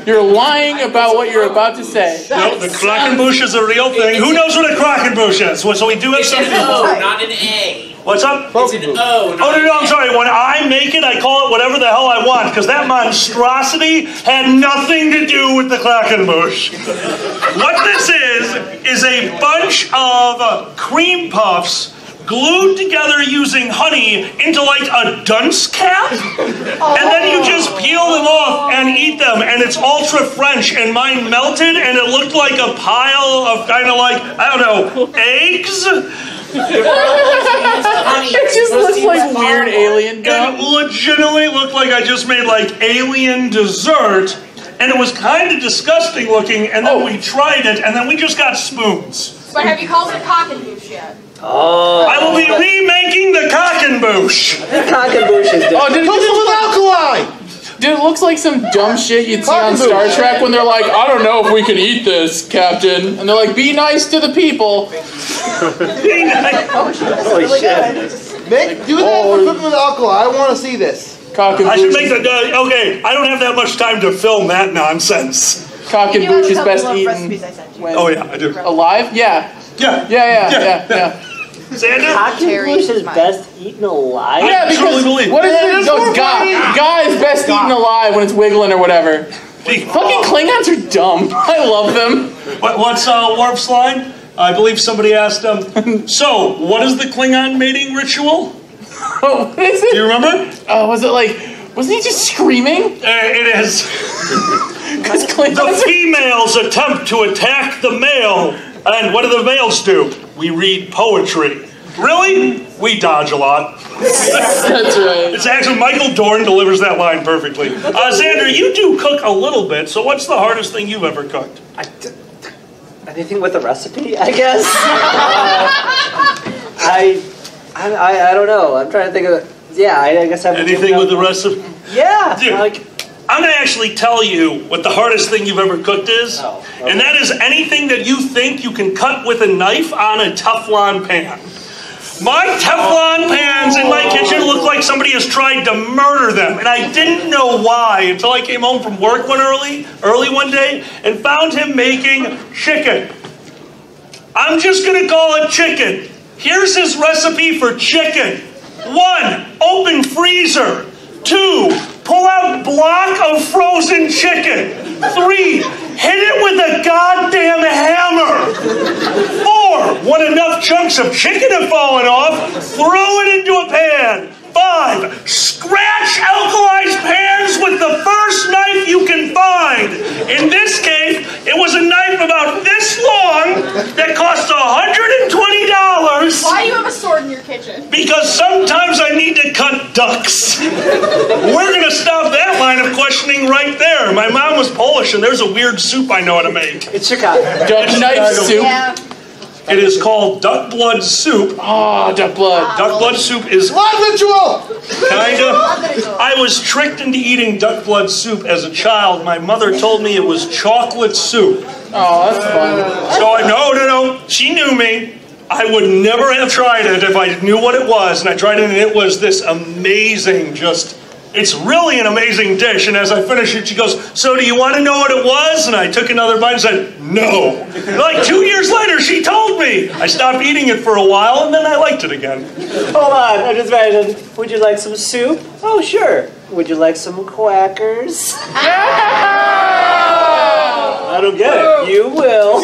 You're lying about what you're about to say. No, the Krakenbush is a real thing. Who knows what a Krakenbush is? So we do have It's something. an O, not an A. What's up? It's an O. Oh, no, I'm sorry. When I make it, I call it whatever the hell I want, because that monstrosity had nothing to do with the Krakenbush. What this is a bunch of cream puffs glued together using honey into like a dunce cap, and then you just peel them off and eat them, and it's ultra French, and mine melted, and it looked like a pile of kind of like, I don't know, eggs? It just looks like weird alien gum. It legitimately looked like I just made like alien dessert, and it was kind of disgusting looking, and then we tried it, and then we just got spoons. But have you called it a Krakenbush yet? Oh. I will be remaking the Krakenbush. The Krakenbush is different. Oh, did it Cook it with alkali! Dude, it looks like some dumb shit you'd see on Star Trek when they're like, I don't know if we can eat this, Captain. And they're like, be nice to the people. Holy shit. Do that for cooking with alkali. I want to see this. Cock and I should Boosh. make the, okay, I don't have that much time to film that nonsense. Cock and You have Boosh a is couple best of eaten recipes I sent you. when Oh yeah, I do. alive? Yeah. Yeah. Yeah. Xander? Krakenbush is best eaten alive? Yeah, I truly because believe. what is it? No, guys best eaten alive when it's wiggling or whatever. Fucking Klingons are dumb. I love them. What's Worf's line? I believe somebody asked him, so, what is the Klingon mating ritual? Oh, what is Do it? you remember? Was it like, wasn't he just screaming? It is. Because The Klingons are... females attempt to attack the male, and what do the males do? We read poetry. Really? We dodge a lot. That's right. It's actually, Michael Dorn delivers that line perfectly. Xander, you do cook a little bit, so what's the hardest thing you've ever cooked? Anything with a recipe, I guess? I don't know. I'm trying to think of... Yeah, I guess I've... Anything with the recipe? Yeah. Dude, Like... I'm going to actually tell you what the hardest thing you've ever cooked is. Oh, okay. And that is anything that you think you can cut with a knife on a Teflon pan. My Teflon pans in my kitchen look like somebody has tried to murder them. And I didn't know why until I came home from work early one day and found him making chicken. I'm just going to call it chicken. Here's his recipe for chicken. 1, open freezer. 2, pull out block of frozen chicken. 3, hit it with a goddamn hammer. 4, when enough chunks of chicken have fallen off, throw it into a pan. 5, scratch Alkali's pans with the first knife you can find. In this case, it was a knife about this long that cost $120. Why do you have a sword in your kitchen? Because sometimes I need to cut ducks. We're going to stop that line of questioning right there. My mom was Polish, and there's a weird soup I know how to make. It's Chicago. Duck knife soup. Yeah. It is called duck blood soup. Oh, duck blood. Duck blood soup is Blood ritual! kind of... I was tricked into eating duck blood soup as a child. My mother told me it was chocolate soup. Oh, that's fun. So no. She knew me. I would never have tried it if I knew what it was. And I tried it, and it was this amazing, it's really an amazing dish. And as I finished it, she goes, so do you want to know what it was? And I took another bite and said, no. Like 2 years later, she told me. I stopped eating it for a while, and then I liked it again. Hold on, I just imagined. Would you like some soup? Oh, sure. Would you like some quackers? I don't get it. You will.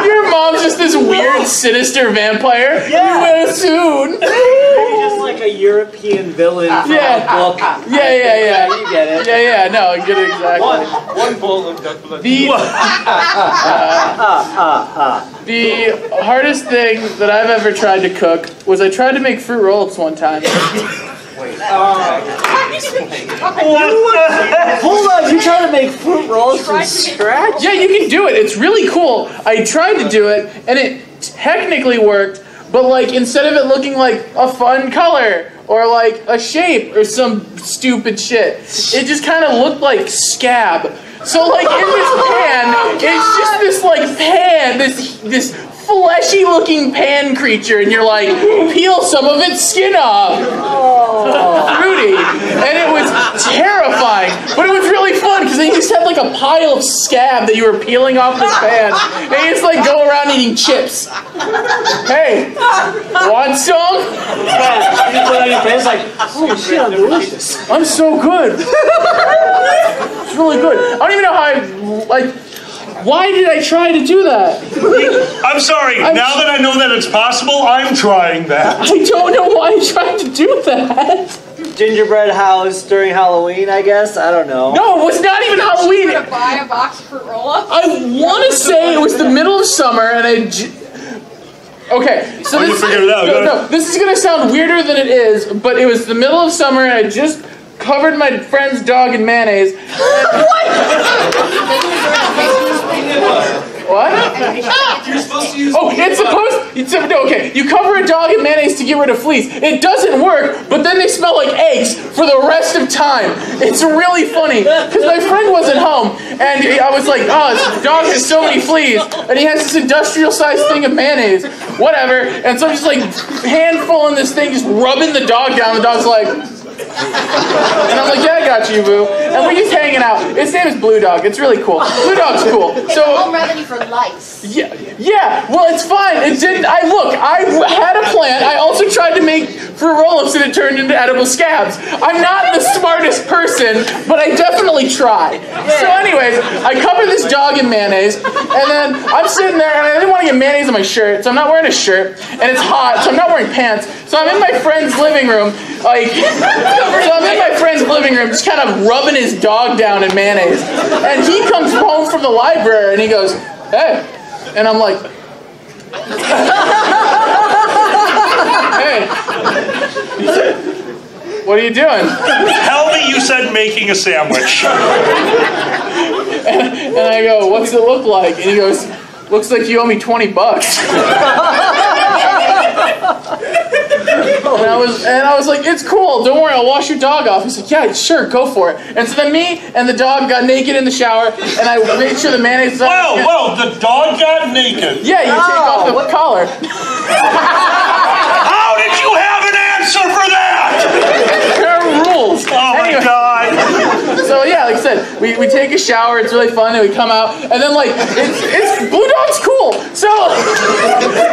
Your mom's just this weird, sinister vampire. Yeah. You will soon. Maybe just like a European villain from Yeah. a book. Yeah. You get it. Yeah, no, I get it exactly. One bowl of duck blood. The hardest thing that I've ever tried to cook was I tried to make fruit roll-ups one time. Hold on, you trying to make fruit rolls from scratch? Yeah, you can do it. It's really cool. I tried to do it, and it technically worked, but like instead of it looking like a fun color or like a shape or some stupid shit, it just kind of looked like scab. So like in this pan, it's just this like pan, this fleshy-looking pan creature, and you're like, peel some of its skin off. Fruity. And it was terrifying, but it was really fun, because then you just had like a pile of scab that you were peeling off this pan, and you just like go around eating chips. Hey, want some? Yeah, you put on your face like, holy shit, I'm delicious. I'm so good. It's really good. I don't even know how why did I try to do that? I'm sorry. Now that I know that it's possible, I'm trying that. I don't know why I tried to do that. Gingerbread house during Halloween, I guess? I don't know. No, it was not even Halloween. You were to buy a box of fruit roll-ups? I want to say it was the middle of summer, and okay, so you figured it out. No, this is gonna sound weirder than it is, but it was the middle of summer, and I just covered my friend's dog in mayonnaise. What? You're supposed to use. Oh, okay, you cover a dog in mayonnaise to get rid of fleas. It doesn't work, but then they smell like eggs for the rest of time. It's really funny, because my friend wasn't home, and I was like, oh, this dog has so many fleas, and he has this industrial-sized thing of mayonnaise. Whatever, and so I'm just like, handful in this thing, just rubbing the dog down. The dog's like... And I'm like, yeah, I got you, boo. And we're just hanging out. Its name is Blue Dog. It's really cool. Blue Dog's cool. It's home revenue for lice. Yeah. Well, it's fine. It didn't. I had a plan. I also tried to make fruit roll-ups, and it turned into edible scabs. I'm not the smartest person, but I definitely try. So, anyways, I cover this dog in mayonnaise, and then I'm sitting there, and I didn't want to get mayonnaise on my shirt, so I'm not wearing a shirt, and it's hot, so I'm not wearing pants. So I'm in my friend's living room, just kind of rubbing his dog down in mayonnaise. And he comes home from the library and he goes, hey. And I'm like, hey. What are you doing? Tell me you said making a sandwich. And I go, what's it look like? And he goes, looks like you owe me $20. And I was like, it's cool, don't worry, I'll wash your dog off. He's like, yeah, sure, go for it. And so then me and the dog got naked in the shower, and I made sure the mayonnaise was on. Whoa, the dog got naked? Yeah, you take off the collar. How did you have an answer for that? There are rules. Oh my God. So yeah, like I said, we take a shower, it's really fun, and we come out, and then like, it's Blue Dog's cool. So,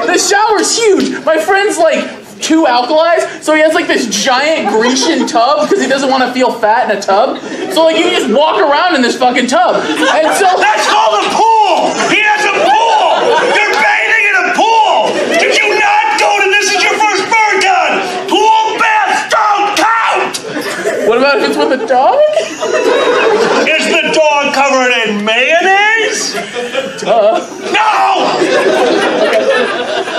the shower's huge. My friend's like, 2 alkalis, so he has like this giant Grecian tub because he doesn't want to feel fat in a tub. So like you can just walk around in this fucking tub. And so that's called a pool. He has a pool. You're bathing in a pool. Did you not go to this? Is your first bird gun? Pool baths don't count. What about if it's with a dog? Is the dog covered in mayonnaise? No.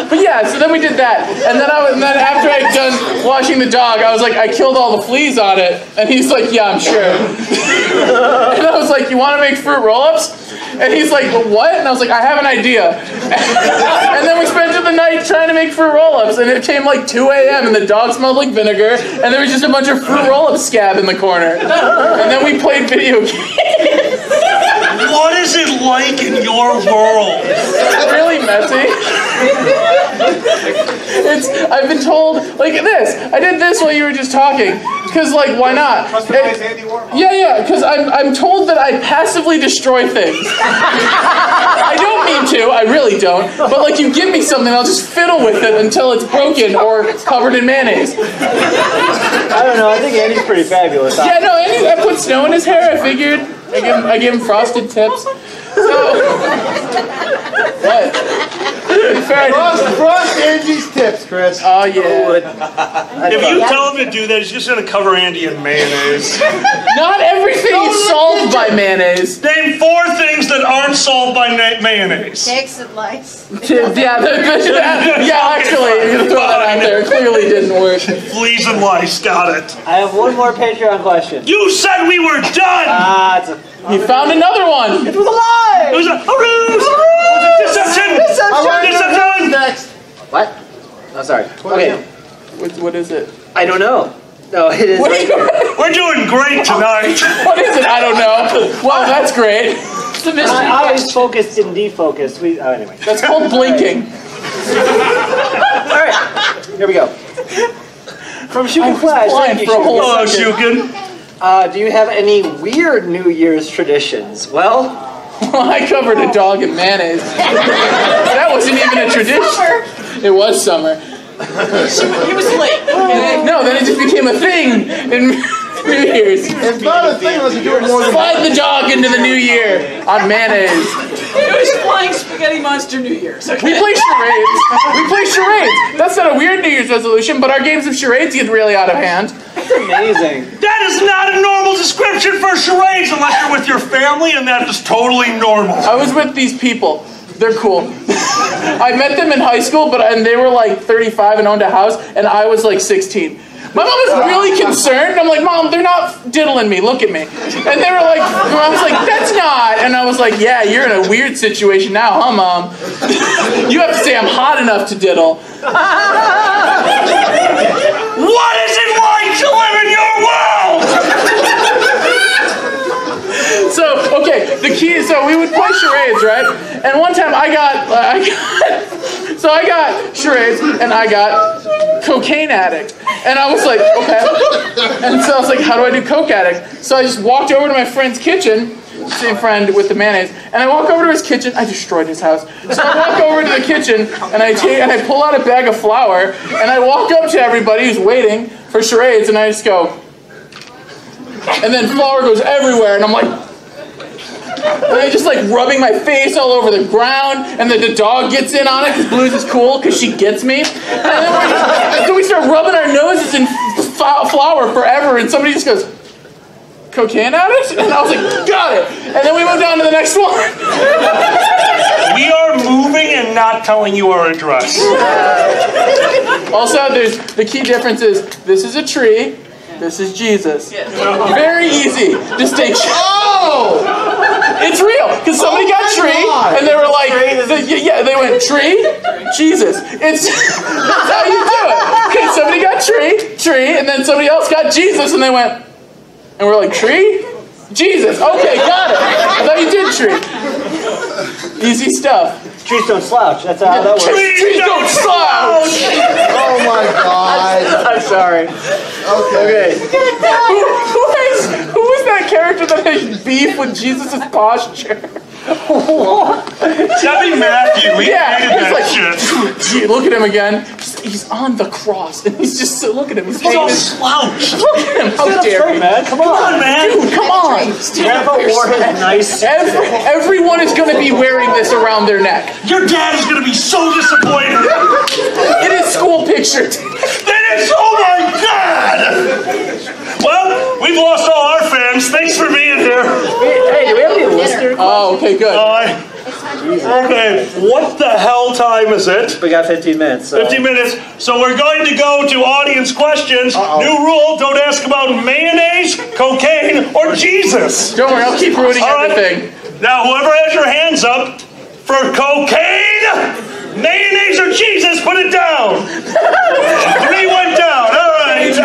But yeah, so then we did that, and then after I'd done washing the dog, I was like, I killed all the fleas on it, and he's like, yeah, I'm sure. And I was like, you want to make fruit roll-ups? And he's like, well, what? And I was like, I have an idea. And then we spent the night trying to make fruit roll-ups, and it came like 2 a.m., and the dog smelled like vinegar, and there was just a bunch of fruit roll-up scab in the corner. And then we played video games. What is it like in your world? It's really messy. I've been told, like this. I did this while you were just talking. Because, like, why not? Yeah, because I'm told that I passively destroy things. I don't mean to, I really don't. But, like, you give me something, I'll just fiddle with it until it's broken or covered in mayonnaise. I don't know, I think Andy's pretty fabulous. Yeah, no, Andy, I put snow in his hair, I figured. I gave him frosted tips. So, what? Frost Angie's tips, Chris. Oh, yeah. If you tell him to do that, he's just going to cover Andy in mayonnaise. Not everything is solved by mayonnaise. Name 4 things that aren't solved by mayonnaise. Ticks and lice. Yeah, actually, you throw that out there. It clearly didn't work. Fleas and lice, got it. I have one more Patreon question. You said we were done! He found another one. It was a lie! It was a ruse! Deception! Deception! Next. What? Oh, sorry. Okay. What is it? I don't know. No, it is. We're doing great tonight. What is it? I don't know. Well, that's great. I always focused and defocused. Anyway. That's called blinking. All right, here we go. From Shukin Flash, thank you, Shukin. Hello, Shukin. Do you have any weird New Year's traditions? Well, I covered a dog in mayonnaise. That wasn't even a tradition. It was summer. He was late. No, then it just became a thing in New Year's. It's not a thing unless you do it more than Slide the dog into the new year on mayonnaise. It was Flying Spaghetti Monster New Year's. Okay? We play charades. We play charades. That's not a weird New Year's resolution, but our games of charades get really out of hand. that's amazing. That is not a normal description for charades unless you're with your family, and that is totally normal. I was with these people. They're cool. I met them in high school, and they were like 35 and owned a house, and I was like 16. My mom was really concerned. I'm like, Mom, they're not diddling me. Look at me. And they were like, I was like, that's not. And I was like, yeah, you're in a weird situation now, huh, Mom? You have to say I'm hot enough to diddle. What is it like to live in your world? So, okay, the key is, so we would play charades, right? And one time I got charades and I got cocaine addict. And I was like, okay. And so I was like, how do I do coke addict? So I just walked over to my friend's kitchen, same friend with the mayonnaise, and I walk over to his kitchen. I destroyed his house. So I walk over to the kitchen and I pull out a bag of flour and I walk up to everybody who's waiting for charades and I just go, and then flour goes everywhere and I'm like, and I'm just like rubbing my face all over the ground, and then the dog gets in on it because Blues is cool because she gets me. And then we start rubbing our noses in flour forever, and somebody just goes, cocaine addict? And I was like, got it. And then we moved on to the next one. We are moving and not telling you our address. Also, the key difference is this is a tree, this is Jesus. Very easy distinction. Oh! It's real, because somebody got tree, and they were like, they went tree, Jesus. That's how you do it. Okay, somebody got tree, and then somebody else got Jesus, and they went, and we're like, tree, Jesus. Okay, got it. I thought you did tree. Easy stuff. Trees don't slouch. That's how that works. Trees don't slouch. Oh my God. I'm sorry. Okay. Who was that character that had beef with Jesus' posture? Debbie Matthew, we hated that like, shit. Look at him again. He's on the cross, and he's just look at him. He's all slouched. Look at him. How dare Straight, he? man. Come on, man. Dude, come on. Grandpa wore his nice. Everyone is going to be wearing this around their neck. Your dad is going to be so disappointed. It is school picture. That is, oh my God! Well, we've lost all our fans. Thanks for being here. Hey, do we have any listeners? Oh, okay, good. Okay, what the hell time is it? We got 15 minutes. So. 15 minutes. So we're going to go to audience questions. New rule, don't ask about mayonnaise, cocaine, or Jesus. Don't worry, I'll keep ruining All right. everything. Now, whoever has your hands up for cocaine, mayonnaise, or Jesus, put it down. 3 went down. All right.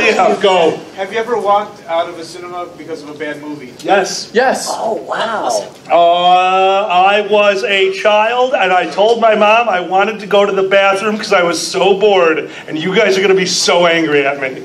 Yeah, go. Have you ever walked out of a cinema because of a bad movie? Yes. Yes. Oh, wow. I was a child, and I told my mom I wanted to go to the bathroom because I was so bored, and you guys are going to be so angry at me.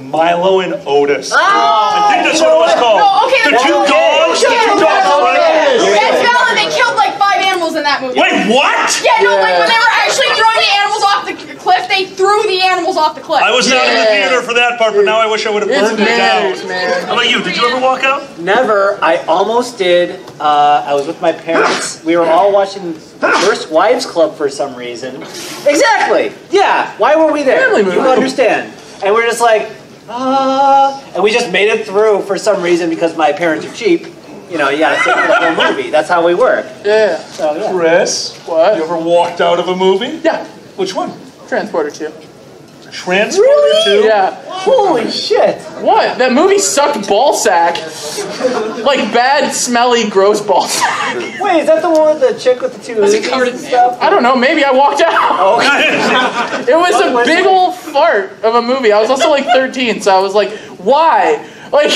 Milo and Otis. I think that's what it was called. No, okay, the two dogs. The two dogs. That's valid. They killed like 5 animals in that movie. Wait, what? Yeah, no, like when they were actually throwing the animals off the cliff, they threw the animals off the cliff. I was not in the theater for that part, but now I wish I would have burned it down. Man. How about you? Did you ever walk out? Never. I almost did. I was with my parents. We were all watching First Wives Club for some reason. Exactly. Yeah. Why were we there? Family movie. You understand. And we're just like, and we just made it through for some reason because my parents are cheap. You know, you gotta sit for the whole movie. That's how we work. Yeah. So, yeah. Chris, What? you ever walked out of a movie? Yeah. Which one? Transporter 2. Transporter 2? Yeah. Holy shit. What? That movie sucked ball sack. Like bad, smelly, gross ball sack. Wait, is that the one with the chick with the two Uzis and stuff? I don't know. Maybe I walked out. It was a big old fart of a movie. I was also like 13, so I was like, why? Like,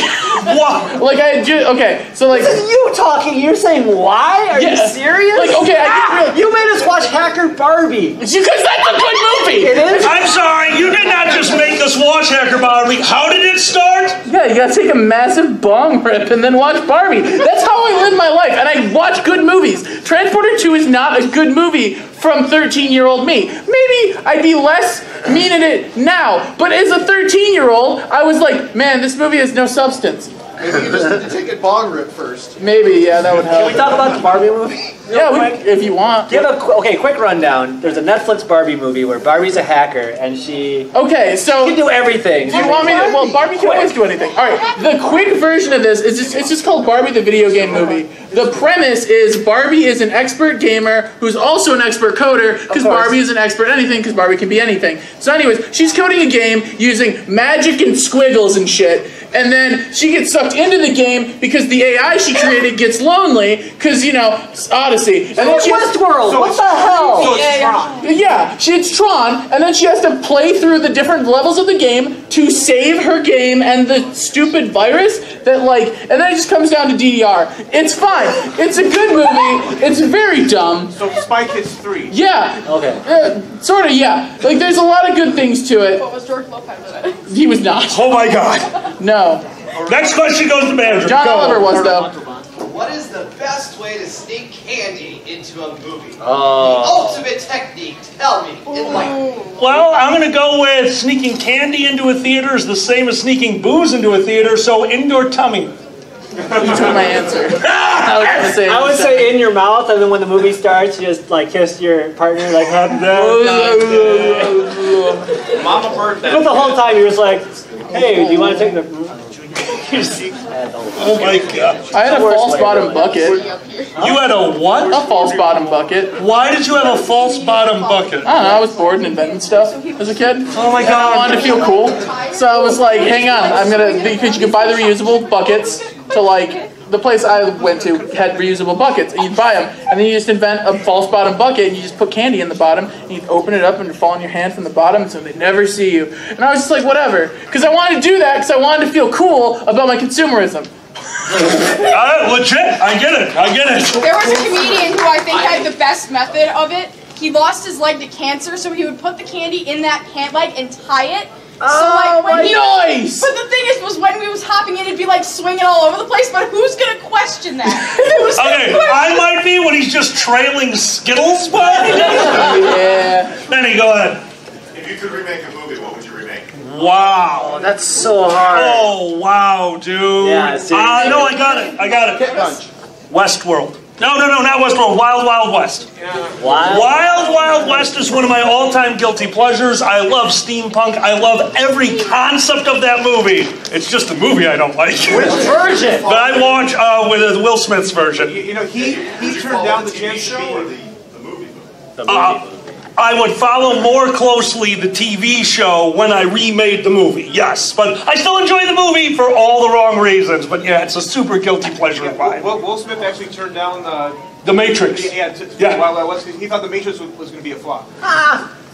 What? like okay, so like. This is you talking. You're saying why? Are you serious? Like, okay, you made us watch Hacker Barbie. Because that's a good movie. It is. I'm sorry, you did not just make us watch Hacker Barbie. How did it start? Yeah, you gotta take a massive bong rip and then watch Barbie. That's how I live my life, and I watch good movies. Transporter 2 is not a good movie from 13-year-old me. Maybe I'd be less mean at it now, but as a 13-year-old, I was like, man, this movie has no substance. Maybe you just need to take a bong rip first. Maybe, yeah, that would help. Can we talk about the Barbie movie? Yeah, if you want. Give a quick rundown. There's a Netflix Barbie movie where Barbie's a hacker and she can do everything. Do you want me to? Well, Barbie can always do anything. All right, the quick version of this is it's just called Barbie the Video Game Movie. The premise is Barbie is an expert gamer who's also an expert coder because Barbie is an expert at anything because Barbie can be anything. So anyways, she's coding a game using magic and squiggles and shit. And then she gets sucked into the game because the AI she created gets lonely because, you know, Odyssey. And then Westworld, what the hell? So it's Tron. Yeah, it's Tron, and then she has to play through the different levels of the game to save her game and the stupid virus that, like, and then it just comes down to DDR. It's fine. It's a good movie. It's very dumb. So Spy Kids 3. Yeah. Okay. Sort of, yeah. Like, there's a lot of good things to it. What was George Lopez in it? He was not. Oh my God. No. Next question goes to manager. John Oliver was, though. What is the best way to sneak candy into a movie? Oh. The ultimate technique. Tell me. Enlighten. Well, I'm going to go with sneaking candy into a theater is the same as sneaking booze into a theater, so indoor tummy. You took my answer. I would say in your mouth, and then when the movie starts, you just like kiss your partner, like happy birthday. Mama birthday. But the whole time you're just like, hey, do you want to take the? Oh my God. I had a false bottom bucket. You had a what? A false bottom bucket. Why did you have a false bottom bucket? I don't know, I was bored and inventing stuff as a kid. Oh my And I wanted to feel cool. So I was like, hang on, because you could buy the reusable buckets to like, the place I went to had reusable buckets, and you'd buy them, and then you just invent a false bottom bucket, and you just put candy in the bottom, and you'd open it up, and it'd fall in your hand from the bottom, so they never see you. And I was just like, whatever, because I wanted to do that, because I wanted to feel cool about my consumerism. Legit, I get it. There was a comedian who I think had the best method of it. He lost his leg to cancer, so he would put the candy in that leg and tie it. So like when nice! But the thing is, was when we was hopping in, it'd be like swinging all over the place. But who's gonna question that? Okay, I might be when he's just trailing Skittles. Yeah. Benny, go ahead. If you could remake a movie, what would you remake? Wow. That's so hard. Oh wow, dude. Yeah, seriously. No, I got it. Westworld. No, not Westworld. Wild Wild West. Wild Wild West is one of my all-time guilty pleasures. I love steampunk. I love every concept of that movie. It's just the movie I don't like. Which version? But I watch with Will Smith's version. You know, he turned down the chance to be. The movie. I would follow more closely the TV show when I remade the movie, yes. But I still enjoy the movie for all the wrong reasons. But yeah, it's a super guilty pleasure of mine. Will Smith actually turned down The Matrix. Yeah. Wild Wild West, he thought The Matrix was going to be a flop.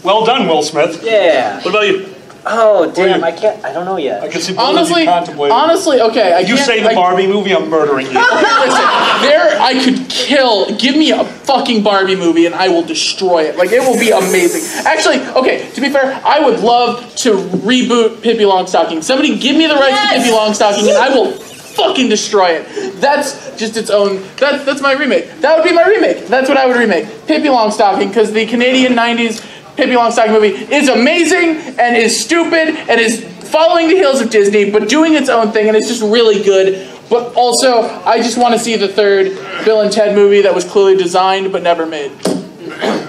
Well done, Will Smith. Yeah. What about you? Oh, damn, I don't know yet. I can see both of you contemplating. Honestly, okay. You say the Barbie movie, I'm murdering you. Listen, I could give me a fucking Barbie movie and I will destroy it. Like, it will be amazing. Actually, okay, to be fair, I would love to reboot Pippi Longstocking. Somebody give me the rights to Pippi Longstocking and I will fucking destroy it. That's just its own, that's my remake. That would be my remake. That's what I would remake. Pippi Longstocking, because the Canadian 90s Pippi Longstocking movie is amazing and is stupid and is following the heels of Disney but doing its own thing and it's just really good. But also, I just want to see the third Bill and Ted movie that was clearly designed but never made.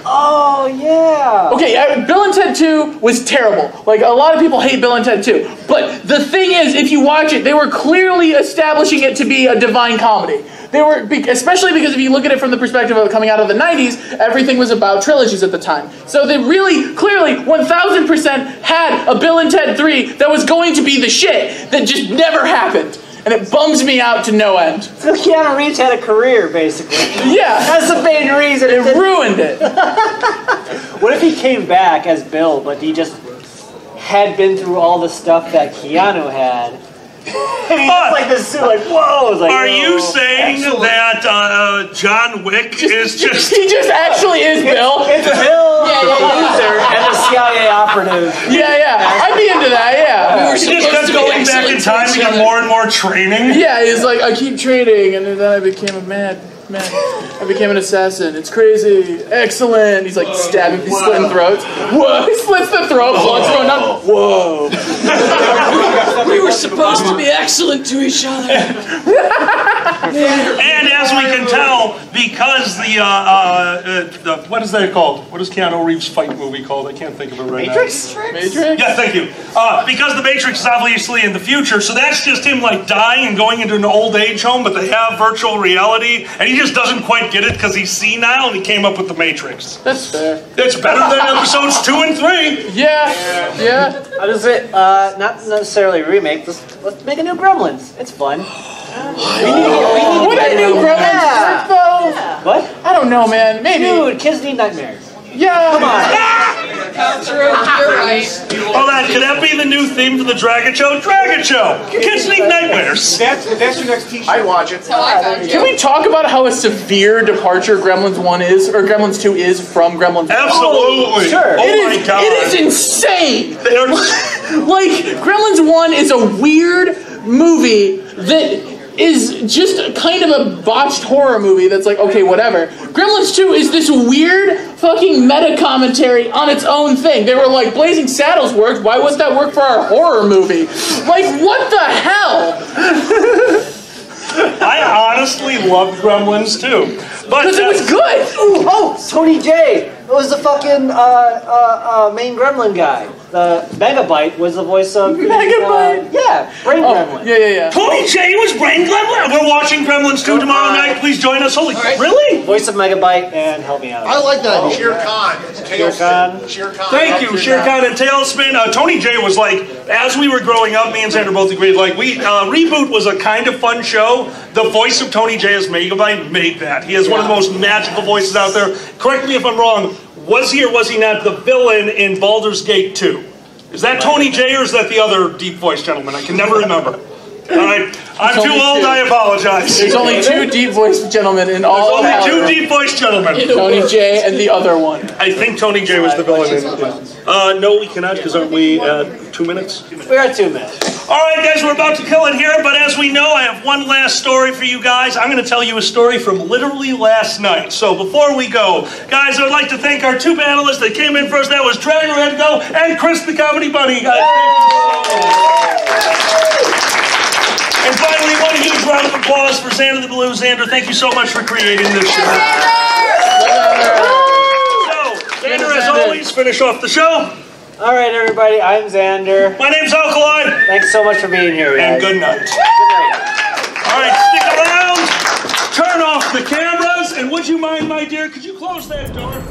Oh, yeah. Okay, Bill and Ted 2 was terrible. Like, a lot of people hate Bill and Ted 2. But the thing is, if you watch it, they were clearly establishing it to be a divine comedy. They were, especially because if you look at it from the perspective of coming out of the 90s, everything was about trilogies at the time. So they really, clearly, 1000% had a Bill and Ted 3 that was going to be the shit that just never happened. And it bums me out to no end. So Keanu Reeves had a career, basically. Yeah. That's the main reason. It ruined it. What if he came back as Bill, but he just had been through all the stuff that Keanu had, And he's just like this suit, like, whoa. It's like, Are you whoa. saying that John Wick is just... He just actually is Bill. It's Bill, the loser, and the CIA operative. Yeah. I'd be into that, yeah. He just kept going back in time to get more and more training? Yeah, he's like, I keep training, and then I became a man. I became an assassin. It's crazy. Excellent. He's like stabbing, he's splitting throats. Whoa, he splits the throat, blood's going down. Whoa. We were supposed to be excellent to each other. And as we can tell, because the what is that called? What is Keanu Reeves' fight movie called? I can't think of it right Matrix? now. Matrix? Yeah, thank you. Because the Matrix is obviously in the future, so that's just him like dying and going into an old age home, but they have virtual reality, and he just doesn't quite get it because he's senile and he came up with the Matrix. That's fair. It's better than episodes 2 and 3. Yeah. I'll just say, not necessarily a remake, let's make a new Gremlins. It's fun. Would a new Gremlins work though? What? I don't know, man. Maybe. Dude, kids need nightmares. Yeah. Come on. True, you're right. Oh, could that be the new theme for the Dragget show? Dragget show! Kids need nightmares. That's your next t-shirt. I'd watch it. Can we talk about how a severe departure Gremlins 1 is, or Gremlins 2 is from Gremlins 1? Absolutely. Sure. Oh my God. It is insane. Like, Gremlins 1 is a weird movie that is just kind of a botched horror movie that's like, okay, whatever. Gremlins 2 is this weird fucking meta-commentary on its own thing. They were like, Blazing Saddles worked, why wouldn't that work for our horror movie? Like, what the hell? I honestly loved Gremlins too. Because it was good! Ooh, oh, Tony J. It was the fucking main Gremlin guy. The Megabyte was the voice of... Megabyte? Yeah, Brain Gremlin. Yeah. Tony J was Brain Gremlin. We're watching Gremlins 2 tomorrow night. Please join us. Holy, really? Voice of Megabyte, and help me out. I like that. Shere Khan. Shere Khan. Thank you, Shere Khan and Tailspin. Tony J was like, as we were growing up, me and Xander both agreed, like, Reboot was a kind of fun show. The voice of Tony J as Megabyte made that. He has one of the most magical voices out there. Correct me if I'm wrong. Was he or was he not the villain in Baldur's Gate 2? Is that Tony J or is that the other deep voice gentleman? I can never remember. I'm too old, I apologize. There's only 2 deep voiced gentlemen in all of There's only 2 deep voiced gentlemen. Tony J and the other one. I think Tony J was the villain. No, we cannot, because aren't we at 2 minutes? We're at 2 minutes. All right, guys, we're about to kill it here, but as we know, I have one last story for you guys. I'm going to tell you a story from literally last night. So before we go, guys, I would like to thank our 2 panelists that came in first. That was Dragon Redgo and Chris the Comedy Bunny. Guys, and finally, one huge round of applause for Xander the Blue. Xander, thank you so much for creating this show. So, Xander, as always, finish off the show. All right, everybody, I'm Xander. My name's Alkali. Thanks so much for being here, guys. And good night. Good night. All right, stick around. Turn off the cameras. And would you mind, my dear, could you close that door?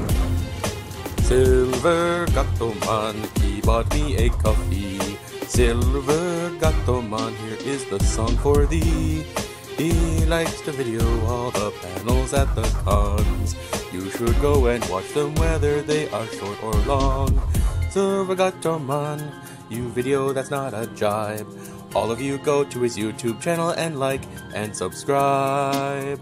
Silver Gato Man, he bought me a coffee. Silver Gato Man, here is the song for thee. He likes to video all the panels at the cons. You should go and watch them whether they are short or long. Silver Gato Man, you video that's not a jibe. All of you go to his YouTube channel and like and subscribe.